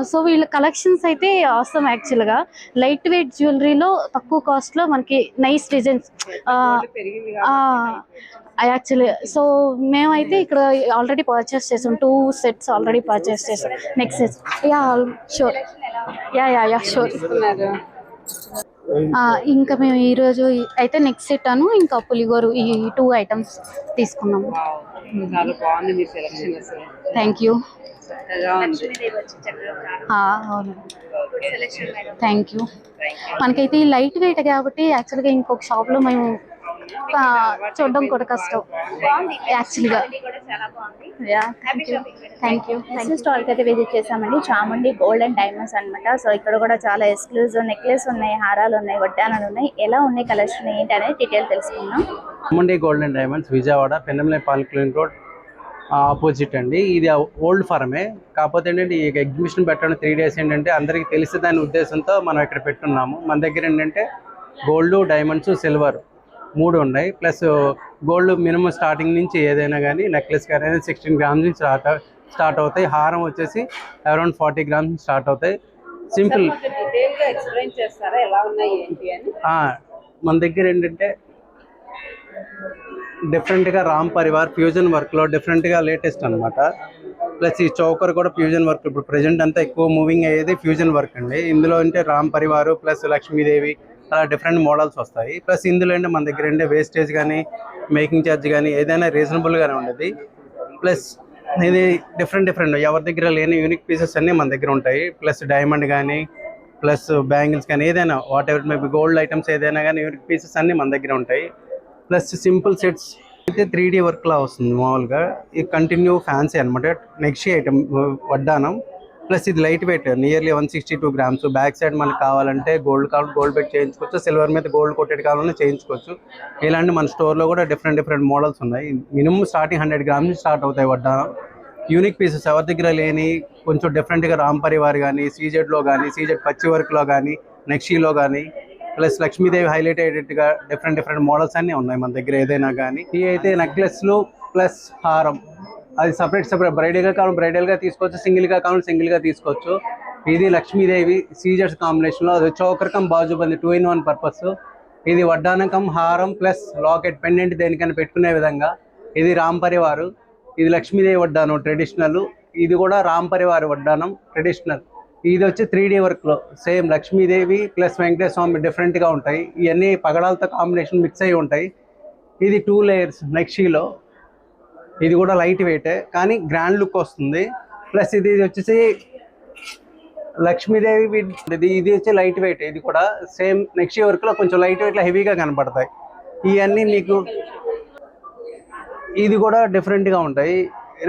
సో వీళ్ళ కలెక్షన్స్ అయితే అవసరం. యాక్చువల్గా లైట్ వెయిట్ జ్యువెలరీలో తక్కువ కాస్ట్లో మనకి నైస్ డిజైన్స్ యాక్చువల్లీ. సో మేమైతే ఇక్కడ ఆల్రెడీ పర్చేస్ చేసాం. 2 sets ఆల్రెడీ పర్చేస్ చేసాం. Next sets sure sure. ఇంకా మేము ఈరోజు అయితే నెక్స్ట్ సెట్ ఇంకా పులిగోరు ఈ 2 items తీసుకున్నాము. చాలా బాగుంది మీ సెలెక్షన్ అసలు. Thank you. అవును, థ్యాంక్ యూ. మనకైతే ఈ లైట్ వెయిట్ కాబట్టి యాక్చువల్గా ఇంకొక షాప్లో మేము చూడడం కూడా కష్టం యాక్చువల్గా. Thank you. నెక్స్ట్ స్టాల్కి అయితే విజిట్ చేసామండి. చాముండి గోల్డ్ అండ్ డైమండ్స్ అనమాట. సో ఇక్కడ కూడా చాలా ఎక్స్క్లూజివ్ నెక్లెస్ ఉన్నాయి, హారాలు ఉన్నాయి, వడ్డానాలు ఉన్నాయి. ఎలా ఉన్నాయి కలెక్షన్ ఏంటి అనేది డీటెయిల్ తెలుసుకుందాం. Chamundi gold and diamonds, Vijayawada, Pennemalai polyclinic road opposite అండి. ఇది ఓల్డ్ ఫారమే. కాకపోతే ఏంటంటే ఈ ఎగ్జిబిషన్ పెట్టడం 3 days ఏంటంటే అందరికీ తెలిసిందనే ఉద్దేశంతో మనం ఇక్కడ పెట్టున్నాము. మన దగ్గర ఏంటంటే గోల్డ్, డైమండ్స్, సిల్వర్ 3 ఉన్నాయి. ప్లస్ గోల్డ్ మినిమం స్టార్టింగ్ నుంచి ఏదైనా కానీ నెక్లెస్ కానీ 16 grams నుంచి స్టార్ట్ అవుతాయి. హారం వచ్చేసి అరౌండ్ 40 grams నుంచి స్టార్ట్ అవుతాయి. సింపుల్. డీటెయిల్గా ఎక్స్ప్లెయిన్ చేస్తారా ఎలా ఉన్నాయి ఏంటి అని? మన దగ్గర ఏంటంటే డిఫరెంట్గా రామ్ పరివార్ ఫ్యూజన్ వర్క్లో డిఫరెంట్గా లేటెస్ట్ అనమాట. ప్లస్ ఈ చౌకర్ కూడా ఫ్యూజన్ వర్క్. ఇప్పుడు ప్రజెంట్ అంతా ఎక్కువ మూవింగ్ అయ్యేది ఫ్యూజన్ వర్క్ అండి. ఇందులో అంటే రామ్ పరివార్ ప్లస్ లక్ష్మీదేవి అలా డిఫరెంట్ మోడల్స్ వస్తాయి. ప్లస్ ఇందులో అంటే మన దగ్గర అంటే వేస్టేజ్ కానీ మేకింగ్ ఛార్జ్ కానీ ఏదైనా రీజనబుల్గానే ఉండేది. ప్లస్ ఇది డిఫరెంట్ ఎవరి దగ్గర లేని యూనిక్ పీసెస్ అన్నీ మన దగ్గర ఉంటాయి. ప్లస్ డైమండ్ కానీ ప్లస్ బ్యాంగిల్స్ కానీ ఏదైనా what ever maybe gold items ఏదైనా కానీ యూనిక్ పీసెస్ అన్నీ మన దగ్గర ఉంటాయి. ప్లస్ సింపుల్ సెట్స్ అయితే 3D వర్క్లా వస్తుంది మామూలుగా. ఈ కంటిన్యూ ఫ్యాన్సీ అనమాట. నెక్స్ట్ ఐటమ్ వడ్డానం. ప్లస్ ఇది light weight, nearly 162 grams. Back side మనకు కావాలంటే గోల్డ్ పెట్టి చేయించుకోవచ్చు, సిల్వర్ మీద గోల్డ్ కొట్టెడ్ కావాలన్నా చేయించుకోవచ్చు. ఇలాంటి మన స్టోర్లో కూడా డిఫరెంట్ మోడల్స్ ఉన్నాయి. మినిమం స్టార్టింగ్ 100 grams నుంచి స్టార్ట్ అవుతాయి వడ్డానం. యూనిక్ పీసెస్ ఎవరి దగ్గర లేని కొంచెం డిఫరెంట్గా రామ్ పరివార్ కానీ, సీజెడ్లో కానీ, సీజెడ్ పచ్చి వర్క్లో కానీ, నెక్షీలో కానీ, ప్లస్ లక్ష్మీదేవి హైలైట్ అయ్యేటట్టుగా డిఫరెంట్ మోడల్స్ అన్నీ ఉన్నాయి మన దగ్గర ఏదైనా కానీ. ఇవి అయితే నెక్లెస్లు ప్లస్ హారం, అది సపరేట్ బ్రైడల్గా కావాలి బ్రైడల్గా తీసుకోవచ్చు, సింగిల్గా కావాలి సింగిల్గా తీసుకోవచ్చు. ఇది లక్ష్మీదేవి సీజర్స్ కాంబినేషన్లో, అది చౌకర్ కమ్ బాజుబంది 2-in-1 పర్పస్. ఇది వడ్డానకం హారం ప్లస్ లాకెట్ పెండెంట్ దేనికైనా పెట్టుకునే విధంగా. ఇది రామ్ పరివారు, ఇది లక్ష్మీదేవి వడ్డానం ట్రెడిషనల్. ఇది కూడా రామ్ పరివార్ వడ్డానం ట్రెడిషనల్. ఇది వచ్చి 3D వర్క్లో సేమ్ లక్ష్మీదేవి ప్లస్ వెంకటేశ్వర స్వామి డిఫరెంట్గా ఉంటాయి. ఇవన్నీ పగడాలతో కాంబినేషన్ మిక్స్ అయ్యి ఉంటాయి. ఇది 2 layers నెక్షీలో. ఇది కూడా లైట్ వెయిటే కానీ గ్రాండ్ లుక్ వస్తుంది. ప్లస్ ఇది వచ్చేసి లక్ష్మీదేవి, ఇది వచ్చి లైట్ వెయిట్. ఇది కూడా సేమ్ నెక్షీ వర్క్లో కొంచెం లైట్ వెయిట్లో హెవీగా కనపడతాయి. ఇవన్నీ మీకు ఇది కూడా డిఫరెంట్గా ఉంటాయి.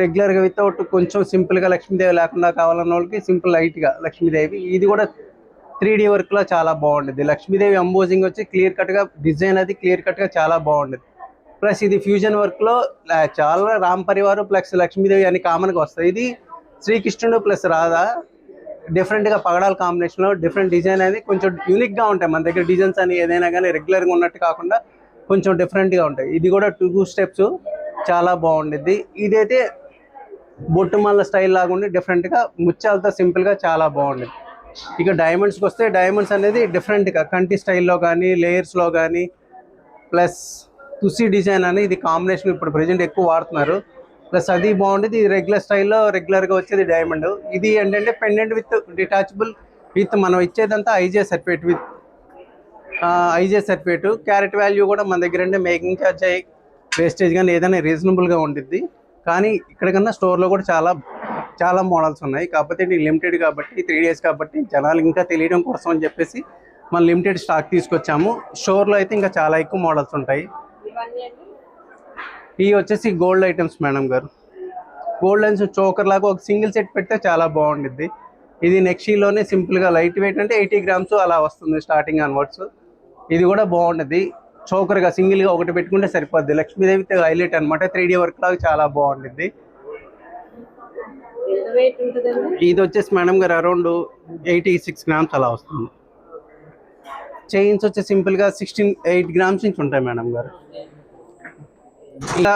రెగ్యులర్గా వితౌట్ కొంచెం సింపుల్గా లక్ష్మీదేవి లేకుండా కావాలన్న వాళ్ళకి సింపుల్ లైట్గా లక్ష్మీదేవి. ఇది కూడా 3D వర్క్లో చాలా బాగుంటుంది. లక్ష్మీదేవి అంబోజింగ్ వచ్చి క్లియర్ కట్గా డిజైన్, అది క్లియర్ కట్గా చాలా బాగుంటుంది. ప్లస్ ఇది ఫ్యూజన్ వర్క్లో చాలా రామ్ పరివారు ప్లస్ లక్ష్మీదేవి అని కామన్గా వస్తాయి. ఇది శ్రీకృష్ణుడు ప్లస్ రాధా డిఫరెంట్గా పగడాల కాంబినేషన్లో డిఫరెంట్ డిజైన్ అనేది కొంచెం యూనిక్గా ఉంటాయి. మన దగ్గర డిజైన్స్ అని ఏదైనా కానీ రెగ్యులర్గా ఉన్నట్టు కాకుండా కొంచెం డిఫరెంట్గా ఉంటాయి. ఇది కూడా 2 స్టెప్స్ చాలా బాగుండిద్ది. ఇదైతే బొట్టుమల్ల స్టైల్ లాగా ఉండి డిఫరెంట్గా ముత్యాలతో సింపుల్గా చాలా బాగుండేది. ఇక డైమండ్స్కి వస్తే డైమండ్స్ అనేది డిఫరెంట్గా కంటి స్టైల్లో కానీ లేయర్స్లో కానీ ప్లస్ తుసి డిజైన్ అని ఇది కాంబినేషన్ ఇప్పుడు ప్రజెంట్ ఎక్కువ వాడుతున్నారు. ప్లస్ అది బాగుండేది. ఇది రెగ్యులర్ స్టైల్లో రెగ్యులర్గా వచ్చేది డైమండ్. ఇది ఏంటంటే పెండెంట్ విత్ డిటాచబుల్ విత్ మనం ఇచ్చేదంతా IJ certificate with IJ certificate. Carat value కూడా మన దగ్గర అంటే మేకింగ్ ఛార్జ్ అయ్యి వేస్టేజ్ కానీ ఏదైనా రీజనబుల్గా ఉండిద్ది. కానీ ఇక్కడికన్నా స్టోర్లో కూడా చాలా మోడల్స్ ఉన్నాయి. కాకపోతే ఇది లిమిటెడ్ కాబట్టి 3 days కాబట్టి జనాలు ఇంకా తెలియడం కోసం అని చెప్పేసి మనం లిమిటెడ్ స్టాక్ తీసుకొచ్చాము. స్టోర్లో అయితే ఇంకా చాలా ఎక్కువ మోడల్స్ ఉంటాయి. ఇవి వచ్చేసి గోల్డ్ ఐటమ్స్ మేడం గారు. గోల్డ్ లైన్స్ చోకర్ లాగా ఒక సింగిల్ సెట్ పెడితే చాలా బాగుండిద్ది. ఇది నెక్స్ట్లోనే సింపుల్గా లైట్ వెయిట్ అంటే 80 grams అలా వస్తుంది స్టార్టింగ్ అన్వర్డ్స్. ఇది కూడా బాగుంటుంది. చోకర్గా సింగిల్గా ఒకటి పెట్టుకుంటే సరిపోద్ది. లక్ష్మీదేవి హైలైట్ అనమాట. 3D వర్క్ లాగా చాలా బాగుంటుంది. ఇది వచ్చేసి మేడం గారు అరౌండ్ 86 grams అలా వస్తుంది. చైన్స్ వచ్చి సింపుల్గా 8 grams నుంచి ఉంటాయి మేడం గారు. ఇలా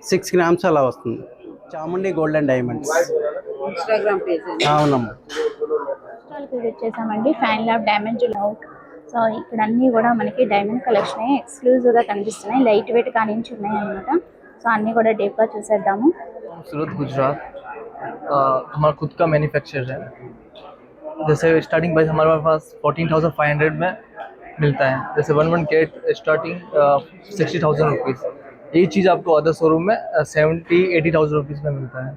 6 grams అలా వస్తుంది. Chamundi gold and diamonds Instagram page అవునమ్మా. స్టాల్కి వచ్చేసామండి. Fan lab diamond out. So ఇక్కడ అన్నీ కూడా మనకి డైమండ్ కలెక్షన్ ఎక్స్క్లూజివ్గా కనిపిస్తున్నాయి. లైట్ వెయిట్ కానించి ఉన్నాయి అన్నమాట. సో అన్నీ కూడా డీప్గా చూసేద్దాము. सूरत गुजरात हमारा खुद का मैन्युफैक्चर है. जैसे स्टार्टिंग प्राइस हमारे पास 14,500 में मिलता है. जैसे 1 कैरेट स्टार्टिंग 60,000 रुपीज़. यही चीज़ आपको अदर शोरूम में 70-80,000 रुपीज़ में मिलता है.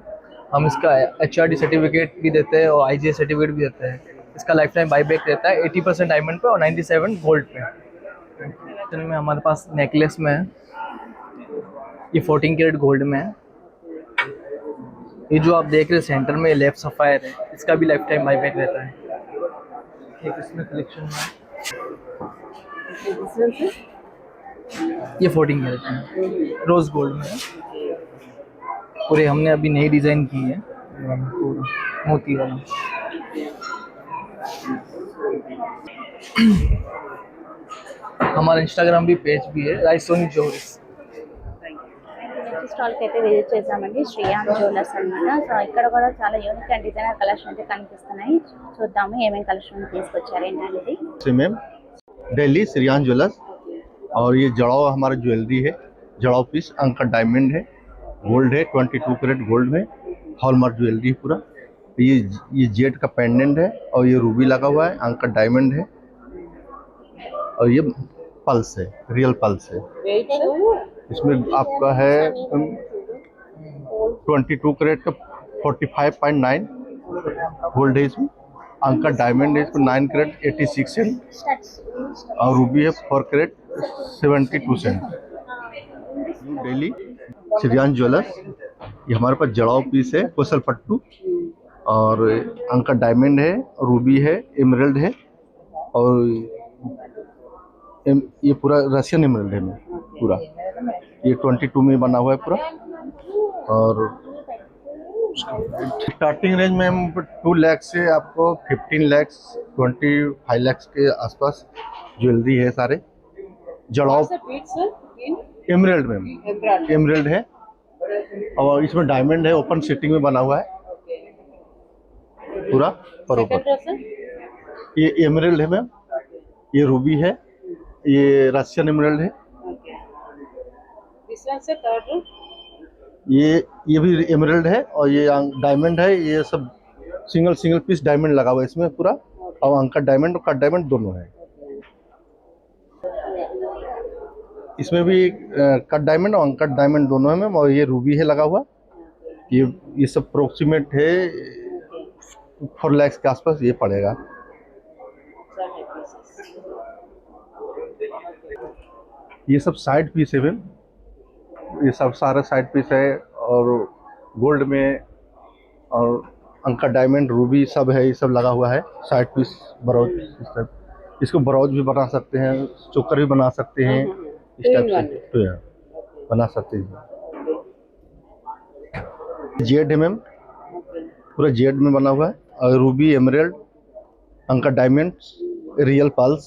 हम इसका HRD सर्टिफिकेट भी देते हैं और IGA सर्टिफिकेट भी देते हैं. इसका लाइफ टाइम बाईबैक रहता है 80% डायमंड पे और 97 गोल्ड पे. में हमारे पास नेकलेस में है, ये 14 कैरेट गोल्ड में है. ये जो आप देख रहे हैं सेंटर में लेफ्ट सफायर है, इसका भी लाइफ टाइम बाईबैक रहता है. एक इसमें कलेक्शन है, ये 14 कैरेट में रोज़ गोल्ड में है. पूरे हमने अभी नई डिज़ाइन की है पूरा मोती वाला. हमारा इंस्टाग्राम भी पेज भी है राइसोनी ज्वेलर्स. నెక్స్ట్ స్టాల్కి అయితే విజిట్ చేసామండి. శ్రీయాన్ జ్యువెలర్స్ అన్నమాట. సో ఇక్కడ కూడా చాలా యూనిక్ అండ్ డిజైనర్ కలెక్షన్ అయితే కనిపిస్తున్నాయి. చూద్దాము ఏమేమి కలెక్షన్ తీసుకొచ్చారు ఏంటనేది. मैम दिल्ली श्रीयान ज्वेलर्स और ये जड़ाव हमारा ज्वेलरी है. जड़ाव पीस अंकल डायमंड है, गोल्ड है, 22 कैरेट गोल्ड में हॉलमार्क ज्वेलरी है पूरा. ये जेट का पेंडेंट है और ये रूबी लगा हुआ है. अंकल डायमंड है और ये पल्स है, रियल पल्स है. इसमें आपका है 22 कैरेट का 45.9 गोल्ड है. इसमें अंकल डायमंड है, इसको 9 कैरेट 86 सेंट और रूबी है 4 carat 72 cent. New Delhi Shriyan jewellers. ये हमारे पास जड़ाव पीस है, कोसल पट्टू और अंकल डायमंड है, रूबी है, एमरल्ड है और ये पूरा रशियन एमरल्ड है पूरा. ये 22 में बना हुआ है पूरा. और स्टार्टिंग रेंज में 2 लाख से आपको 15 लाख 25 लाख के आसपास ज्वेलरी है. सारे जड़ाव एमरल्ड में एमरल्ड है और इसमें डायमंड है, ओपन सेटिंग में बना हुआ है पूरा बरोबर. ये एमरल्ड है मैम, ये रूबी है, ये रशियन एमरल्ड है. ये भी एमरल्ड है और ये डायमंड है. ये सब सिंगल पीस डायमंड लगा हुआ है इसमें पूरा. और अंकल डायमंड और कट डायमंड दोनों है. इसमें भी कट डायमंड और अनकट डायमंड दोनों है मैम. और ये रूबी है लगा हुआ. ये सब अप्रोक्सीमेट है 4 लाख के आसपास ये पड़ेगा. ये सब साइड पीस है मैम. ये सब सारा साइड पीस है और गोल्ड में और अंकल डायमंड रूबी सब है. ये सब लगा हुआ है साइड पीस ब्राउज. इसको ब्राउज भी बना सकते हैं, चोकर भी बना सकते हैं. इस टाइप से तो बना सकते हैं. जेड है मैम, पूरा जेड में बना हुआ है, और ruby, emerald, uncut diamond, real pearls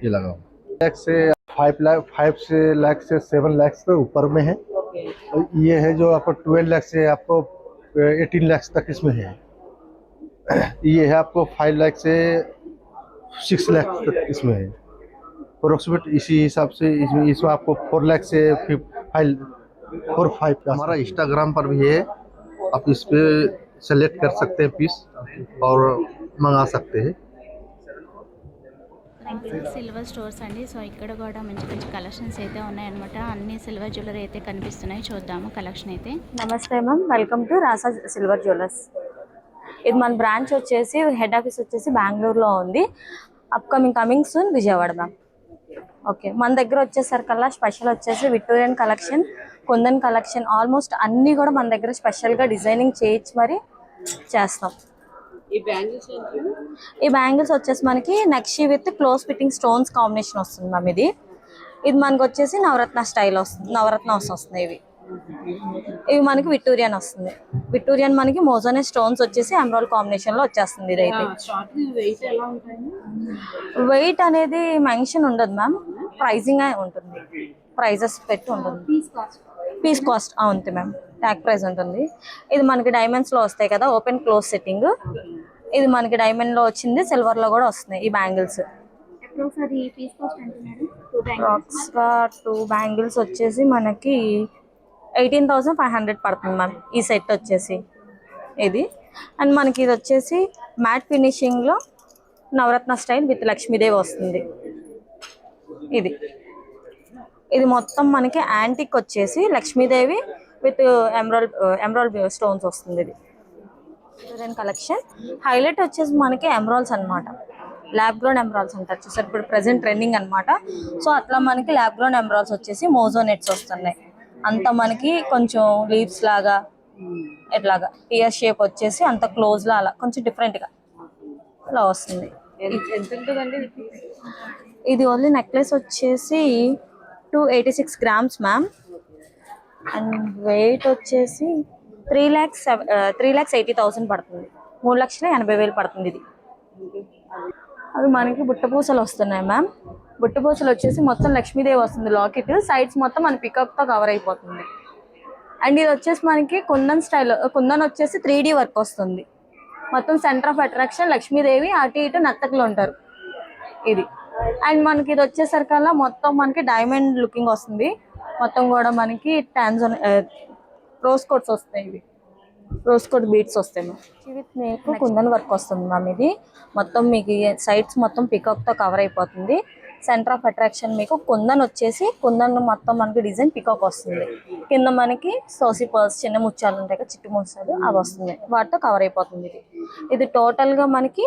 ये लगा हुआ है। लाख से 5 लाख से 7 लाख से ऊपर में है, और ये है जो आपको 12 लाख से आपको 18 लाख तक इसमें है। ये है आपको 5 लाख से 6 लाख तक इसमें है अप्रोक्सीमेट। इसी हिसाब से इसमें आपको 4 लाख से 4-5 हमारा इंस्टाग्राम पर भी है, आप इस पे सेलेक्ट कर सकते हैं पीस और मंगा सकते हैं। సిల్వర్ స్టోర్స్ అండి. సో ఇక్కడ కూడా మంచి మంచి కలెక్షన్స్ అయితే ఉన్నాయన్నమాట. అన్ని సిల్వర్ జ్యువెలరీ అయితే కనిపిస్తున్నాయి. చూద్దాము కలెక్షన్ అయితే. నమస్తే ma'am, welcome to Rasa silver jewellers. ఇది మన బ్రాంచ్ వచ్చేసి హెడ్ ఆఫీస్ వచ్చేసి బెంగళూరులో ఉంది. Coming soon Vijayawada ma'am. Okay, మన దగ్గర వచ్చేసరికల్లా స్పెషల్ వచ్చేసి Victorian collection, kundan collection, almost అన్నీ కూడా మన దగ్గర స్పెషల్గా డిజైనింగ్ చేయించి మరి చేస్తాం. ఈ బ్యాంగిల్స్ వచ్చేసి మనకి నక్షి with close fitting stones combination వస్తుంది మ్యామ్. ఇది మనకి వచ్చేసి నవరత్న స్టైల్ వస్తుంది, నవరత్న వస్తుంది. ఇవి మనకి విక్టోరియన్ వస్తుంది. విక్టోరియన్ మనకి మోజోనే స్టోన్స్ వచ్చేసి ఎమరాల్డ్ కాంబినేషన్ లో వచ్చేస్తుంది. ఇదైతే వెయిట్ అనేది మెన్షన్ ఉండదు మ్యామ్, ప్రైజింగ్ ఉంటుంది, ప్రైజెస్ పెట్టి ఉంటుంది. పీస్ కాస్ట్ అంతే మ్యామ్, ట్యాగ్ ప్రైస్ ఉంటుంది. ఇది మనకి డైమండ్స్ లో వస్తాయి కదా, ఓపెన్ క్లోజ్ సెట్టింగ్. ఇది మనకి డైమండ్ లో వచ్చింది, సిల్వర్ లో కూడా వస్తున్నాయి ఈ బ్యాంగిల్స్. టూ బ్యాంగిల్స్ వచ్చేసి మనకి 18,500 పడుతుంది మ్యామ్ ఈ సెట్ వచ్చేసి. ఇది అండ్ మనకి ఇది వచ్చేసి మ్యాట్ ఫినిషింగ్ లో నవరత్న స్టైల్ విత్ లక్ష్మీదేవి వస్తుంది. ఇది మొత్తం మనకి యాంటిక్ వచ్చేసి లక్ష్మీదేవి విత్ ఎమరాల్డ్ స్టోన్స్ వస్తుంది. ఇది కలెక్షన్ హైలైట్ వచ్చేసి మనకి ఎమరాల్డ్స్ అనమాట. ల్యాబ్ గ్రోన్ ఎమరాల్డ్స్ అంటారు చూసారు, ఇప్పుడు ప్రెసెంట్ ట్రెండింగ్ అనమాట. సో అట్లా మనకి ల్యాబ్ గ్రోన్ ఎమరాల్డ్స్ వచ్చేసి మోజోనెట్స్ వస్తున్నాయి. అంత మనకి కొంచెం లీవ్స్ లాగా ఎట్లాగా టియర్ షేప్ వచ్చేసి అంత క్లోజ్ లా అలా కొంచెం డిఫరెంట్ గా అలా వస్తుంది. ఇది ఓన్లీ నెక్లెస్ వచ్చేసి 286 గ్రామ్స్ మ్యామ్. అండ్ వెయిట్ వచ్చేసి 3,80,000 పడుతుంది. 3,80,000 పడుతుంది. ఇది అవి మనకి బుట్టపూసలు వస్తున్నాయి మ్యామ్. బుట్టపూసలు వచ్చేసి మొత్తం లక్ష్మీదేవి వస్తుంది. లాకెట్ సైడ్స్ మొత్తం మన పికప్ తో కవర్ అయిపోతుంది. అండ్ ఇది వచ్చేసి మనకి కుందన్ స్టైల్, కుందన్ వచ్చేసి 3D వర్క్ వస్తుంది. మొత్తం సెంటర్ ఆఫ్ అట్రాక్షన్ లక్ష్మీదేవి, అటు ఇటు నర్తకులు ఉంటారు ఇది. అండ్ మనకి ఇది వచ్చేసరికల్లా మొత్తం మనకి డైమండ్ లుకింగ్ వస్తుంది. మొత్తం కూడా మనకి రోజ్ కోట్స్ వస్తాయి. ఇవి రోజ్ కోట్ బీట్స్ వస్తాయి మ్యామ్. మీకు కుందన్ వర్క్ వస్తుంది మ్యామ్. ఇది మొత్తం మీకు సైడ్స్ మొత్తం పికప్ తో కవర్ అయిపోతుంది. సెంటర్ ఆఫ్ అట్రాక్షన్ మీకు కుందన్ వచ్చేసి, కుందన్ మొత్తం మనకి డిజైన్ పికాక్ వస్తుంది. కింద మనకి సోసి పర్ల్స్, చిన్న ముత్యాలు ఉంటాయి కదా, చిట్టు ముత్యాలు, అవి వస్తుంది. వాటితో కవర్ అయిపోతుంది. ఇది టోటల్ గా మనకి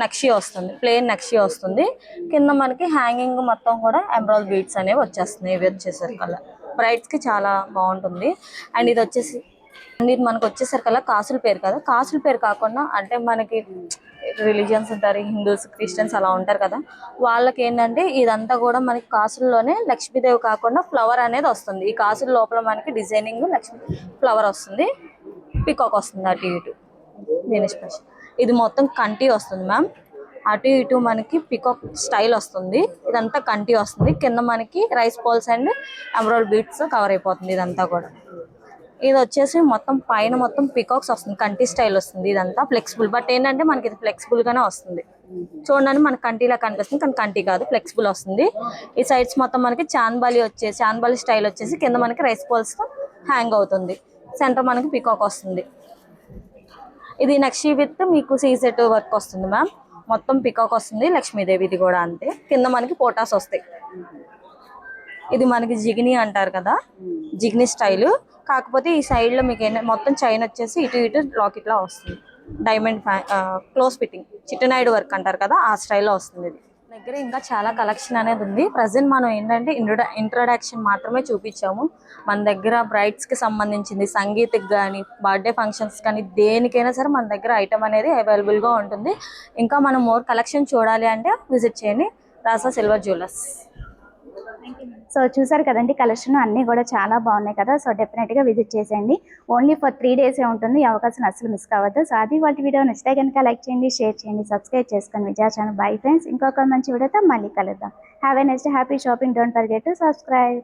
నక్షి వస్తుంది, ప్లెయిన్ నక్షి వస్తుంది. కింద మనకి హ్యాంగింగ్ మొత్తం కూడా ఎమరాల్డ్ బీడ్స్ అనేవి వచ్చేస్తున్నాయి. ఇవి వచ్చేసరికల్లా బ్రైడ్స్ కి చాలా బాగుంటుంది. అండ్ ఇది వచ్చేసి మనకు వచ్చేసరికల్లా కాసుల పేరు కదా, కాసుల పేరు కాకుండా అంటే మనకి రిలీజియన్స్ ఉంటారు, హిందూస్, క్రిస్టియన్స్ అలా ఉంటారు కదా, వాళ్ళకి ఏంటంటే ఇదంతా కూడా మనకి కాసుల్లోనే లక్ష్మీదేవి కాకుండా ఫ్లవర్ అనేది వస్తుంది. ఈ కాసుల లోపల మనకి డిజైనింగ్ లక్ష్మీ ఫ్లవర్ వస్తుంది, పికాక్ వస్తుంది అటు ఇటు. దీని స్పెషల్ ఇది మొత్తం కంటి వస్తుంది మ్యామ్. అటు ఇటు మనకి పికాక్ స్టైల్ వస్తుంది. ఇదంతా కంటి వస్తుంది. కింద మనకి rice balls and emerald beads cover అయిపోతుంది ఇదంతా కూడా. ఇది వచ్చేసి మొత్తం పైన మొత్తం పికాక్స్ వస్తుంది, కంటి స్టైల్ వస్తుంది. ఇదంతా ఫ్లెక్సిబుల్, బట్ ఏంటంటే మనకి ఇది ఫ్లెక్సిబుల్ గానే వస్తుంది. చూడండి మనకి కంటిలా కనిపిస్తుంది, కానీ కంటి కాదు, ఫ్లెక్సిబుల్ వస్తుంది. ఈ సైడ్స్ మొత్తం మనకి చాంద్బాలి స్టైల్ వచ్చేసి కింద మనకి రైస్ బాల్స్ తో హ్యాంగ్ అవుతుంది. సెంటర్ మనకి పికాక్ వస్తుంది. ఇది నక్షి విత్ మీకు సీసెట్ వర్క్ వస్తుంది మ్యామ్. మొత్తం పికాక్ వస్తుంది లక్ష్మీదేవి. ఇది కూడా అంతే. కింద మనకి పోటాస్ వస్తాయి. ఇది మనకి జిగిని అంటారు కదా, జిగిని స్టైల్. కాకపోతే ఈ సైడ్ లో మీకు మొత్తం చైన్ వచ్చేసి ఇటు ఇటు లాకెట్ లా వస్తుంది. డైమండ్ క్లోజ్ ఫిట్టింగ్, చిట్టనాయుడు వర్క్ అంటారు కదా, ఆ స్టైల్లో వస్తుంది. ఇది దగ్గర ఇంకా చాలా కలెక్షన్ అనేది ఉంది. ప్రజెంట్ మనం ఏంటంటే ఇంట్రొడక్షన్ మాత్రమే చూపించాము. మన దగ్గర బ్రైడ్స్ కి సంబంధించింది, సంగీత్కి కానీ, బర్త్డే ఫంక్షన్స్ కానీ, దేనికైనా సరే మన దగ్గర ఐటమ్ అనేది అవైలబుల్ గా ఉంటుంది. ఇంకా మనం మోర్ కలెక్షన్ చూడాలి అంటే విజిట్ చేయండి రాసా సిల్వర్ జ్యువెలర్స్. సో చూసారు కదండి, కలెక్షన్ అన్నీ కూడా చాలా బాగున్నాయి కదా. సో డెఫినెట్గా విజిట్ చేసేయండి. ఓన్లీ ఫర్ 3 డేసే ఉంటుంది. ఈ అవకాశం అసలు మిస్ కావద్దు. సో అది వాటి వీడియో నచ్చితే కనుక లైక్ చేయండి, షేర్ చేయండి, సబ్స్క్రైబ్ చేసుకోండి విజయ ఛానల్. బై ఫ్రెండ్స్, ఇంకొక మంచి వీడియోతో మళ్ళీ కలుద్దాం. Have a next happy shopping. Don't forget to subscribe.